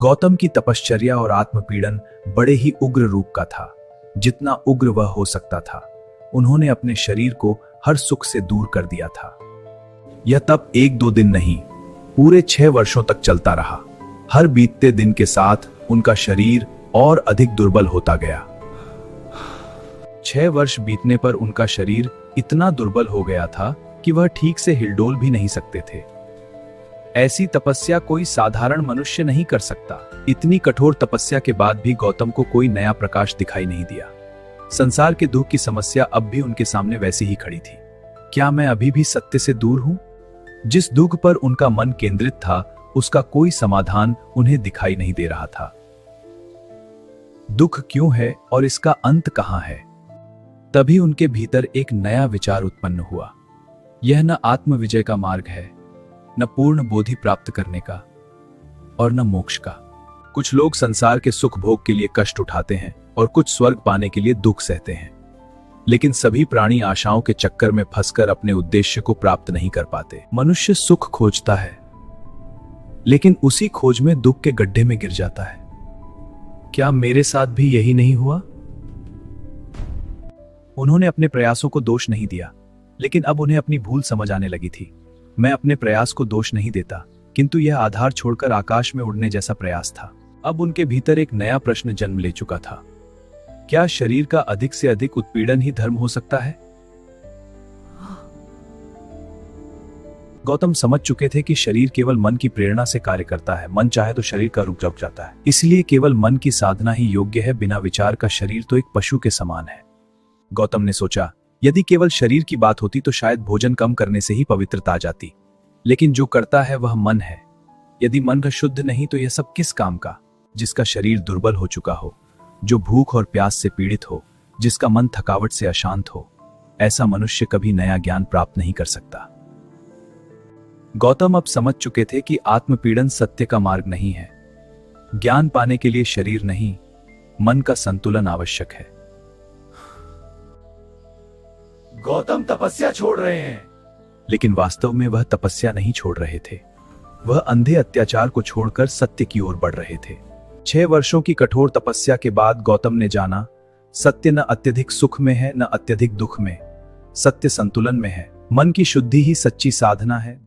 गौतम की तपश्चर्या और आत्मपीड़न बड़े ही उग्र रूप का था, जितना उग्र वह हो सकता था। उन्होंने अपने शरीर को हर सुख से दूर कर दिया था। यह तप 1-2 दिन नहीं, पूरे 6 वर्षों तक चलता रहा। हर बीतते दिन के साथ उनका शरीर और अधिक दुर्बल होता गया। 6 वर्ष बीतने पर उनका शरीर इतना दुर्बल हो गया था कि वह ठीक से हिलडोल भी नहीं सकते थे। ऐसी तपस्या कोई साधारण मनुष्य नहीं कर सकता। इतनी कठोर तपस्या के बाद भी गौतम को कोई नया प्रकाश दिखाई नहीं दिया। संसार के दुख की समस्या अब भी उनके सामने वैसी ही खड़ी थी। क्या मैं अभी भी सत्य से दूर हूं? जिस दुख पर उनका मन केंद्रित था, उसका कोई समाधान उन्हें दिखाई नहीं दे रहा था। दुख क्यों है और इसका अंत कहां है? तभी उनके भीतर एक नया विचार उत्पन्न हुआ। यह न आत्मविजय का मार्ग है, न पूर्ण बोधि प्राप्त करने का, और न मोक्ष का। कुछ लोग संसार के सुख भोग के लिए कष्ट उठाते हैं और कुछ स्वर्ग पाने के लिए दुख सहते हैं, लेकिन सभी प्राणी आशाओं के चक्कर में फंसकर अपने उद्देश्य को प्राप्त नहीं कर पाते। मनुष्य सुख खोजता है, लेकिन उसी खोज में दुख के गड्ढे में गिर जाता है। क्या मेरे साथ भी यही नहीं हुआ? उन्होंने अपने प्रयासों को दोष नहीं दिया, लेकिन अब उन्हें अपनी भूल समझ आने लगी थी। मैं अपने प्रयास को दोष नहीं देता, किंतु यह आधार छोड़कर आकाश में उड़ने जैसा प्रयास था। अब उनके भीतर एक नया प्रश्न जन्म ले चुका था। क्या शरीर का अधिक से अधिक उत्पीड़न ही धर्म हो सकता है? गौतम समझ चुके थे कि शरीर केवल मन की प्रेरणा से कार्य करता है। मन चाहे तो शरीर का रूप जप जाता है। इसलिए केवल मन की साधना ही योग्य है। बिना विचार का शरीर तो एक पशु के समान है। गौतम ने सोचा, यदि केवल शरीर की बात होती तो शायद भोजन कम करने से ही पवित्रता आ जाती, लेकिन जो करता है वह मन है। यदि मन का शुद्ध नहीं तो यह सब किस काम का? जिसका शरीर दुर्बल हो चुका हो, जो भूख और प्यास से पीड़ित हो, जिसका मन थकावट से अशांत हो, ऐसा मनुष्य कभी नया ज्ञान प्राप्त नहीं कर सकता। गौतम अब समझ चुके थे कि आत्मपीड़न सत्य का मार्ग नहीं है। ज्ञान पाने के लिए शरीर नहीं, मन का संतुलन आवश्यक है। गौतम तपस्या छोड़ रहे हैं, लेकिन वास्तव में वह तपस्या नहीं छोड़ रहे थे। वह अंधे अत्याचार को छोड़कर सत्य की ओर बढ़ रहे थे। 6 वर्षों की कठोर तपस्या के बाद गौतम ने जाना, सत्य न अत्यधिक सुख में है, न अत्यधिक दुख में। सत्य संतुलन में है। मन की शुद्धि ही सच्ची साधना है।